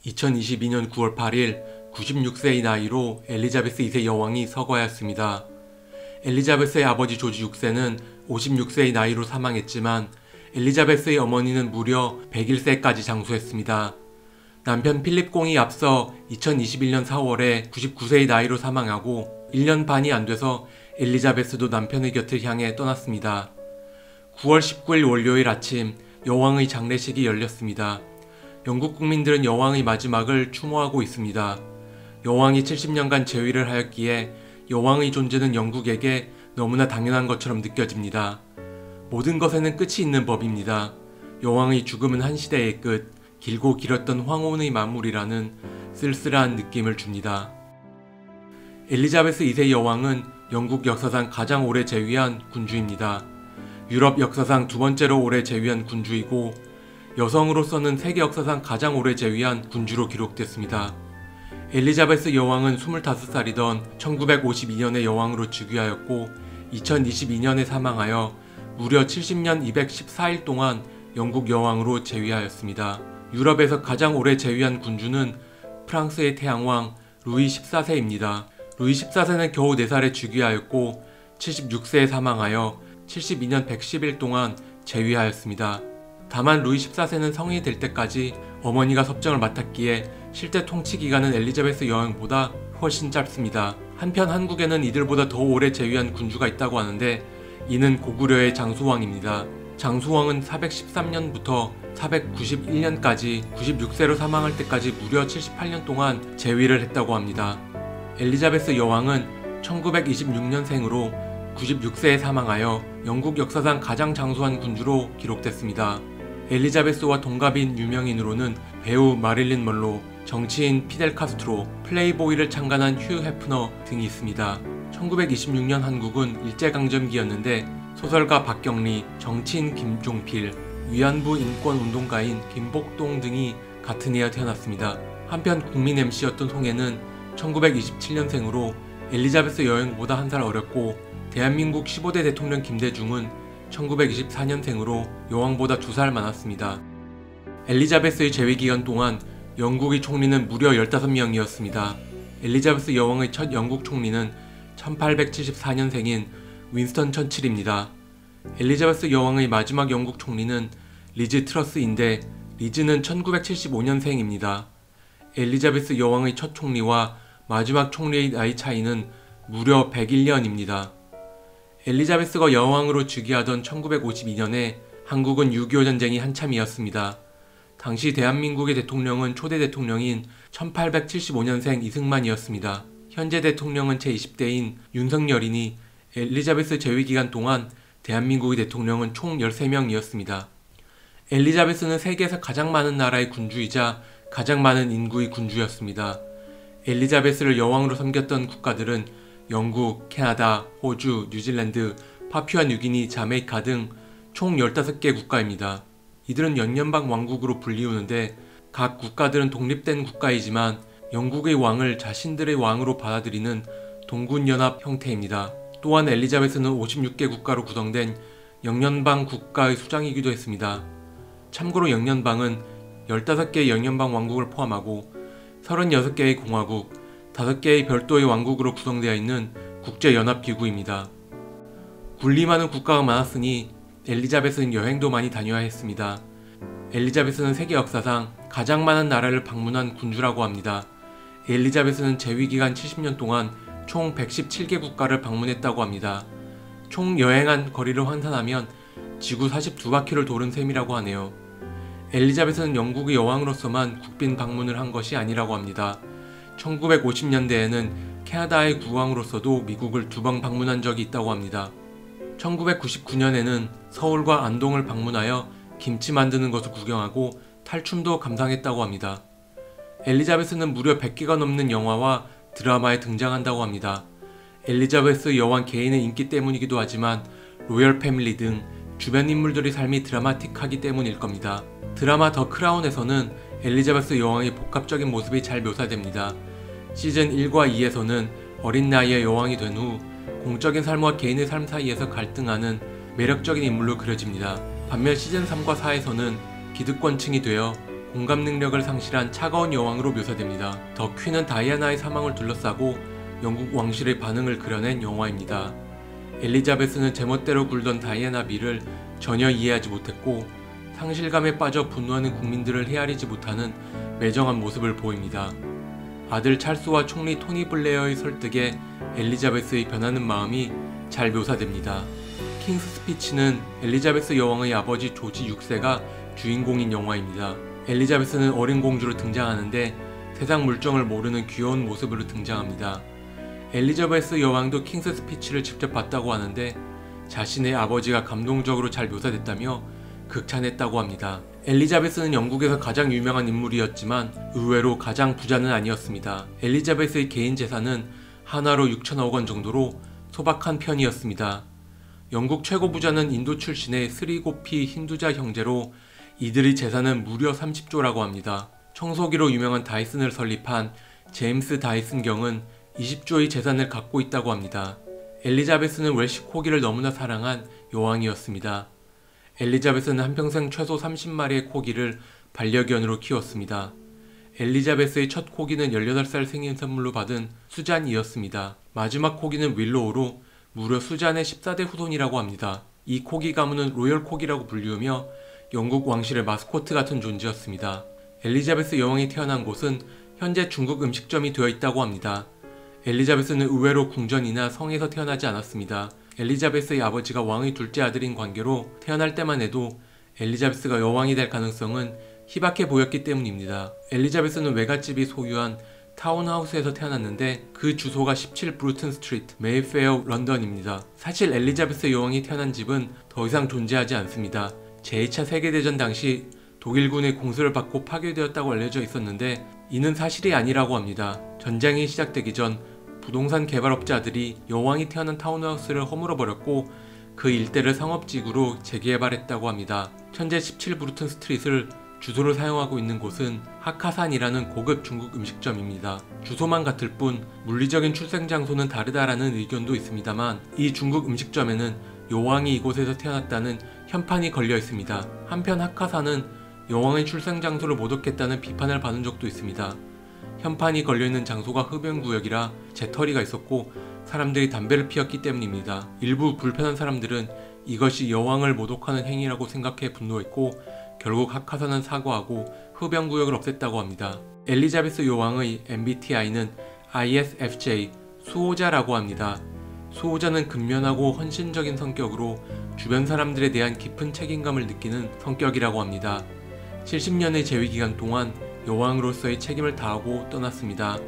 2022년 9월 8일 96세의 나이로 엘리자베스 2세 여왕이 서거하였습니다. 엘리자베스의 아버지 조지 6세는 56세의 나이로 사망했지만 엘리자베스의 어머니는 무려 101세까지 장수했습니다. 남편 필립 공이 앞서 2021년 4월에 99세의 나이로 사망하고 1년 반이 안 돼서 엘리자베스도 남편의 곁을 향해 떠났습니다. 9월 19일 월요일 아침 여왕의 장례식이 열렸습니다. 영국 국민들은 여왕의 마지막을 추모하고 있습니다. 여왕이 70년간 재위를 하였기에 여왕의 존재는 영국에게 너무나 당연한 것처럼 느껴집니다. 모든 것에는 끝이 있는 법입니다. 여왕의 죽음은 한 시대의 끝, 길고 길었던 황혼의 마무리라는 쓸쓸한 느낌을 줍니다. 엘리자베스 2세 여왕은 영국 역사상 가장 오래 재위한 군주입니다. 유럽 역사상 두 번째로 오래 재위한 군주이고 여성으로서는 세계 역사상 가장 오래 재위한 군주로 기록됐습니다. 엘리자베스 여왕은 25살이던 1952년에 여왕으로 즉위하였고 2022년에 사망하여 무려 70년 214일 동안 영국 여왕으로 재위하였습니다. 유럽에서 가장 오래 재위한 군주는 프랑스의 태양왕 루이 14세입니다. 루이 14세는 겨우 4살에 즉위하였고 76세에 사망하여 72년 110일 동안 재위하였습니다. 다만 루이 14세는 성인이 될 때까지 어머니가 섭정을 맡았기에 실제 통치 기간은 엘리자베스 여왕보다 훨씬 짧습니다. 한편 한국에는 이들보다 더 오래 재위한 군주가 있다고 하는데 이는 고구려의 장수왕입니다. 장수왕은 413년부터 491년까지 96세로 사망할 때까지 무려 78년 동안 재위를 했다고 합니다. 엘리자베스 여왕은 1926년생으로 96세에 사망하여 영국 역사상 가장 장수한 군주로 기록됐습니다. 엘리자베스와 동갑인 유명인으로는 배우 마릴린 먼로, 정치인 피델 카스트로, 플레이보이를 창간한 휴 해프너 등이 있습니다. 1926년 한국은 일제강점기였는데 소설가 박경리, 정치인 김종필, 위안부 인권운동가인 김복동 등이 같은 해에 태어났습니다. 한편 국민 MC였던 송해는 1927년생으로 엘리자베스 여왕보다 한 살 어렸고 대한민국 15대 대통령 김대중은 1924년생으로 여왕보다 2살 많았습니다. 엘리자베스의 재위기간 동안 영국의 총리는 무려 15명이었습니다. 엘리자베스 여왕의 첫 영국 총리는 1874년생인 윈스턴 처칠입니다. 엘리자베스 여왕의 마지막 영국 총리는 리즈 트러스인데 리즈는 1975년생입니다. 엘리자베스 여왕의 첫 총리와 마지막 총리의 나이 차이는 무려 101년입니다. 엘리자베스가 여왕으로 즉위하던 1952년에 한국은 6.25 전쟁이 한참이었습니다. 당시 대한민국의 대통령은 초대 대통령인 1875년생 이승만이었습니다. 현재 대통령은 제20대인 윤석열이니 엘리자베스 재위기간 동안 대한민국의 대통령은 총 13명이었습니다. 엘리자베스는 세계에서 가장 많은 나라의 군주이자 가장 많은 인구의 군주였습니다. 엘리자베스를 여왕으로 섬겼던 국가들은 영국, 캐나다, 호주, 뉴질랜드, 파푸아 뉴기니, 자메이카 등 총 15개 국가입니다. 이들은 연연방 왕국으로 불리우는데 각 국가들은 독립된 국가이지만 영국의 왕을 자신들의 왕으로 받아들이는 동군연합 형태입니다. 또한 엘리자베스는 56개 국가로 구성된 영연방 국가의 수장이기도 했습니다. 참고로 영연방은 15개의 영연방 왕국을 포함하고 36개의 공화국, 5개의 별도의 왕국으로 구성되어 있는 국제연합기구입니다. 군림하는 국가가 많았으니 엘리자베스는 여행도 많이 다녀야 했습니다. 엘리자베스는 세계 역사상 가장 많은 나라를 방문한 군주라고 합니다. 엘리자베스는 재위기간 70년 동안 총 117개 국가를 방문했다고 합니다. 총 여행한 거리를 환산하면 지구 42바퀴를 도른 셈이라고 하네요. 엘리자베스는 영국의 여왕으로서만 국빈 방문을 한 것이 아니라고 합니다. 1950년대에는 캐나다의 국왕으로서도 미국을 2번 방문한 적이 있다고 합니다. 1999년에는 서울과 안동을 방문하여 김치 만드는 것을 구경하고 탈춤도 감상했다고 합니다. 엘리자베스는 무려 100개가 넘는 영화와 드라마에 등장한다고 합니다. 엘리자베스 여왕 개인의 인기 때문이기도 하지만 로열 패밀리 등 주변 인물들의 삶이 드라마틱하기 때문일 겁니다. 드라마 더 크라운에서는 엘리자베스 여왕의 복합적인 모습이 잘 묘사됩니다. 시즌 1과 2에서는 어린 나이에 여왕이 된 후 공적인 삶과 개인의 삶 사이에서 갈등하는 매력적인 인물로 그려집니다. 반면 시즌 3과 4에서는 기득권층이 되어 공감 능력을 상실한 차가운 여왕으로 묘사됩니다. 더 퀸은 다이애나의 사망을 둘러싸고 영국 왕실의 반응을 그려낸 영화입니다. 엘리자베스는 제멋대로 굴던 다이애나 미를 전혀 이해하지 못했고 상실감에 빠져 분노하는 국민들을 헤아리지 못하는 매정한 모습을 보입니다. 아들 찰스와 총리 토니 블레어의 설득에 엘리자베스의 변하는 마음이 잘 묘사됩니다. 킹스 스피치는 엘리자베스 여왕의 아버지 조지 6세가 주인공인 영화입니다. 엘리자베스는 어린 공주로 등장하는데 세상 물정을 모르는 귀여운 모습으로 등장합니다. 엘리자베스 여왕도 킹스 스피치를 직접 봤다고 하는데 자신의 아버지가 감동적으로 잘 묘사됐다며 극찬했다고 합니다. 엘리자베스는 영국에서 가장 유명한 인물이었지만 의외로 가장 부자는 아니었습니다. 엘리자베스의 개인 재산은 하나로 6천억 원 정도로 소박한 편이었습니다. 영국 최고 부자는 인도 출신의 스리고피 힌두자 형제로 이들의 재산은 무려 30조라고 합니다. 청소기로 유명한 다이슨을 설립한 제임스 다이슨 경은 20조의 재산을 갖고 있다고 합니다. 엘리자베스는 웰시 코기를 너무나 사랑한 여왕이었습니다. 엘리자베스는 한평생 최소 30마리의 코기를 반려견으로 키웠습니다. 엘리자베스의 첫 코기는 18살 생일 선물로 받은 수잔이었습니다. 마지막 코기는 윌로우로 무려 수잔의 14대 후손이라고 합니다. 이 코기 가문은 로열 코기라고 불리우며 영국 왕실의 마스코트 같은 존재였습니다. 엘리자베스 여왕이 태어난 곳은 현재 중국 음식점이 되어 있다고 합니다. 엘리자베스는 의외로 궁전이나 성에서 태어나지 않았습니다. 엘리자베스의 아버지가 왕의 둘째 아들인 관계로 태어날 때만 해도 엘리자베스가 여왕이 될 가능성은 희박해 보였기 때문입니다. 엘리자베스는 외갓집이 소유한 타운하우스에서 태어났는데 그 주소가 17 브루튼 스트리트, 메이페어, 런던입니다. 사실 엘리자베스 여왕이 태어난 집은 더 이상 존재하지 않습니다. 제2차 세계대전 당시 독일군의 공수를 받고 파괴되었다고 알려져 있었는데 이는 사실이 아니라고 합니다. 전쟁이 시작되기 전 부동산 개발업자들이 여왕이 태어난 타운하우스를 허물어버렸고 그 일대를 상업지구로 재개발했다고 합니다. 현재 17 브루튼 스트릿을 주소로 사용하고 있는 곳은 하카산이라는 고급 중국 음식점입니다. 주소만 같을 뿐 물리적인 출생 장소는 다르다라는 의견도 있습니다만 이 중국 음식점에는 여왕이 이곳에서 태어났다는 현판이 걸려 있습니다. 한편 하카산은 여왕의 출생 장소를 모독했다는 비판을 받은 적도 있습니다. 현판이 걸려있는 장소가 흡연구역이라 재터리가 있었고 사람들이 담배를 피웠기 때문입니다. 일부 불편한 사람들은 이것이 여왕을 모독하는 행위라고 생각해 분노했고 결국 하카산은 사과하고 흡연구역을 없앴다고 합니다. 엘리자베스 여왕의 MBTI는 ISFJ, 수호자라고 합니다. 수호자는 근면하고 헌신적인 성격으로 주변 사람들에 대한 깊은 책임감을 느끼는 성격이라고 합니다. 70년의 재위 기간 동안 여왕으로서의 책임을 다하고 떠났습니다.